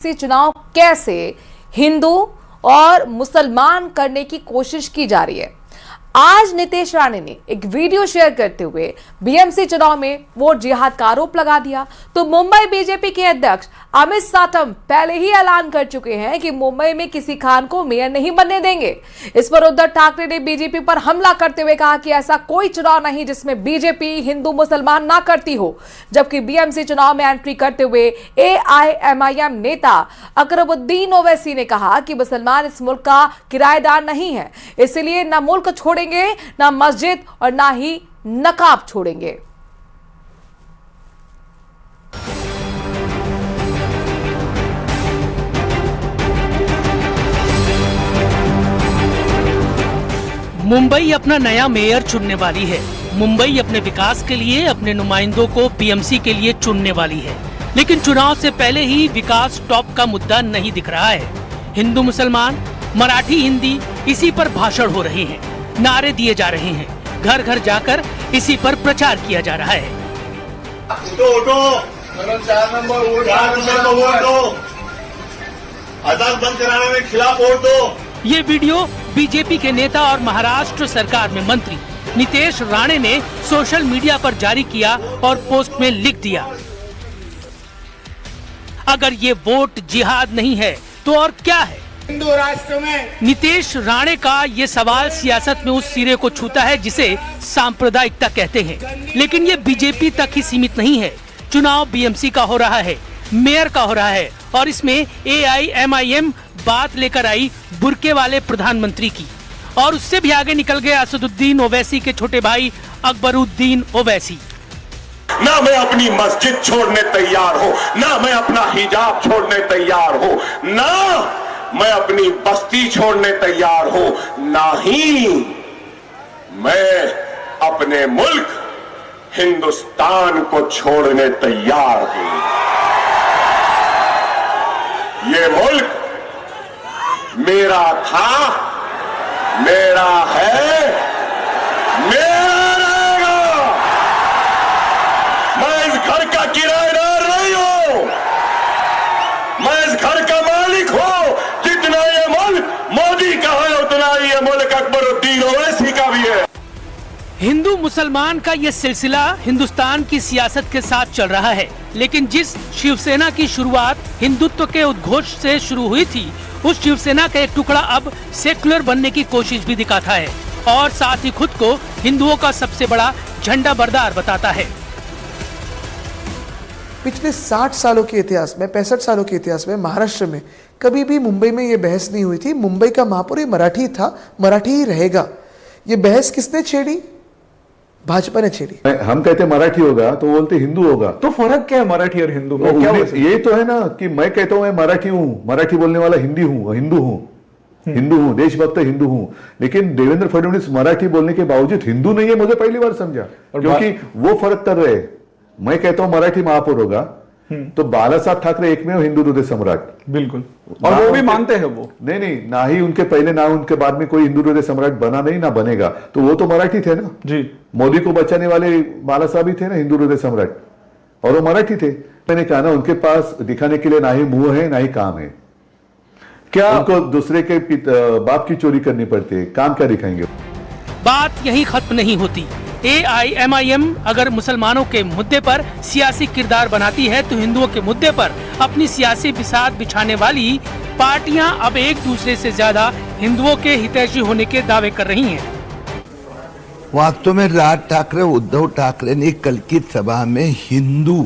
चुनाव कैसे हिंदू और मुसलमान करने की कोशिश की जा रही है। आज नीतीश राणे ने एक वीडियो शेयर करते हुए बीएमसी चुनाव में वोट जिहाद का आरोप लगा दिया। तो मुंबई बीजेपी के अध्यक्ष अमित साटम पहले ही ऐलान कर चुके हैं कि मुंबई में किसी खान को मेयर नहीं बनने देंगे। इस पर उद्धव ठाकरे ने बीजेपी पर हमला करते हुए कहा कि ऐसा कोई चुनाव नहीं जिसमें बीजेपी हिंदू मुसलमान ना करती हो। जबकि बीएमसी चुनाव में एंट्री करते हुए एआईएमआईएम नेता अकरबुद्दीन ओवैसी ने कहा कि मुसलमान इस मुल्क का किराएदार नहीं है, इसलिए न मुल्क छोड़ेंगे, ना मस्जिद और ना ही नकाब छोड़ेंगे। मुंबई अपना नया मेयर चुनने वाली है। मुंबई अपने विकास के लिए अपने नुमाइंदों को बीएमसी के लिए चुनने वाली है, लेकिन चुनाव से पहले ही विकास टॉप का मुद्दा नहीं दिख रहा है। हिंदू मुसलमान, मराठी हिंदी, इसी पर भाषण हो रहे हैं, नारे दिए जा रहे हैं, घर घर जाकर इसी पर प्रचार किया जा रहा है। चार नंबर वोट दो, अदालत बंद कराने के खिलाफ वोट दो। ये वीडियो बीजेपी के नेता और महाराष्ट्र सरकार में मंत्री नीतीश राणे ने सोशल मीडिया पर जारी किया और पोस्ट में लिख दिया, अगर ये वोट जिहाद नहीं है तो और क्या है। हिंदू राष्ट्र में नीतीश राणे का ये सवाल सियासत में उस सिरे को छूता है जिसे सांप्रदायिकता कहते हैं, लेकिन ये बीजेपी तक ही सीमित नहीं है। चुनाव बीएमसी का हो रहा है, मेयर का हो रहा है, और इसमें एआईएमआईएम बात लेकर आई बुर्के वाले प्रधानमंत्री की, और उससे भी आगे निकल गए असदुद्दीन ओवैसी के छोटे भाई अकबरुद्दीन ओवैसी। ना मैं अपनी मस्जिद छोड़ने तैयार हूँ, ना मैं अपना हिजाब छोड़ने तैयार हूँ, ना मैं अपनी बस्ती छोड़ने तैयार हूँ, ना ही मैं अपने मुल्क हिंदुस्तान को छोड़ने तैयार हूँ। ये मुल्क मेरा था, मेरा है, मेरा रहेगा। मैं इस घर का किराएदार नहीं हूं, मैं इस घर का मालिक हूं। जितना ये मुल्क मोदी का है उतना ये मुल्क अकबरुद्दीन ओवैसी का भी है। हिंदू मुसलमान का ये सिलसिला हिंदुस्तान की सियासत के साथ चल रहा है, लेकिन जिस शिवसेना की शुरुआत हिंदुत्व के उद्घोष से शुरू हुई थी, उस शिवसेना का एक टुकड़ा अब सेक्युलर बनने की कोशिश भी दिखाता है और साथ ही खुद को हिंदुओं का सबसे बड़ा झंडा बरदार बताता है। पिछले 60 सालों के इतिहास में, 65 सालों के इतिहास में महाराष्ट्र में कभी भी मुंबई में ये बहस नहीं हुई थी। मुंबई का महापौर ये मराठी था, मराठी ही रहेगा। ये बहस किसने छेड़ी? भाजपा ने छेड़ी। हम कहते मराठी होगा तो बोलते हिंदू होगा। तो फर्क क्या है मराठी और हिंदू में? क्या ये तो है ना कि मैं कहता हूं मैं मराठी हूं, मराठी बोलने वाला हिंदू हूं, देशभक्त हिंदू हूं, लेकिन देवेंद्र फडणवीस मराठी बोलने के बावजूद हिंदू नहीं है, मुझे पहली बार समझा। क्योंकि वो फर्क कर रहे हैं। मैं कहता हूं मराठी महापौर होगा तो बाला साहब ठाकरे एकमेव हिंदू हृदय सम्राट, बिल्कुल, और वो भी मानते हैं। वो नहीं, ना ही उनके पहले ना उनके बाद में कोई हिंदू हृदय सम्राट बना नहीं, ना बनेगा। तो वो तो मराठी थे ना जी। मोदी को बचाने वाले बाला साहब ही थे ना हिंदू हृदय सम्राट, और वो मराठी थे। मैंने कहा ना उनके पास दिखाने के लिए ना ही मुंह है ना ही काम है। क्या उनको दूसरे के बाप की चोरी करनी पड़ती है, काम क्या दिखाएंगे? बात यही खत्म नहीं होती। एआईएमआईएम अगर मुसलमानों के मुद्दे पर सियासी किरदार बनाती है तो हिंदुओं के मुद्दे पर अपनी सियासी बिसात बिछाने वाली पार्टियां अब एक दूसरे से ज्यादा हिंदुओं के हितैषी होने के दावे कर रही हैं। वास्तव में राज ठाकरे, उद्धव ठाकरे ने कल की सभा में हिंदू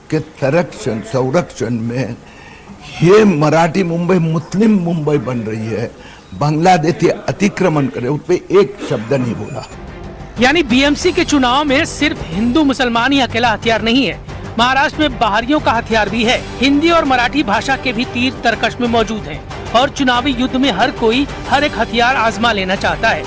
के संरक्षण में ये मराठी मुंबई मुस्लिम मुंबई बन रही है, बांग्लादेशी अतिक्रमण करे, उस पर एक शब्द नहीं बोला। यानी बीएमसी के चुनाव में सिर्फ हिंदू मुसलमान ही अकेला हथियार नहीं है, महाराष्ट्र में बाहरियों का हथियार भी है। हिंदी और मराठी भाषा के भी तीर तरकश में मौजूद हैं और चुनावी युद्ध में हर कोई हर एक हथियार आजमा लेना चाहता है।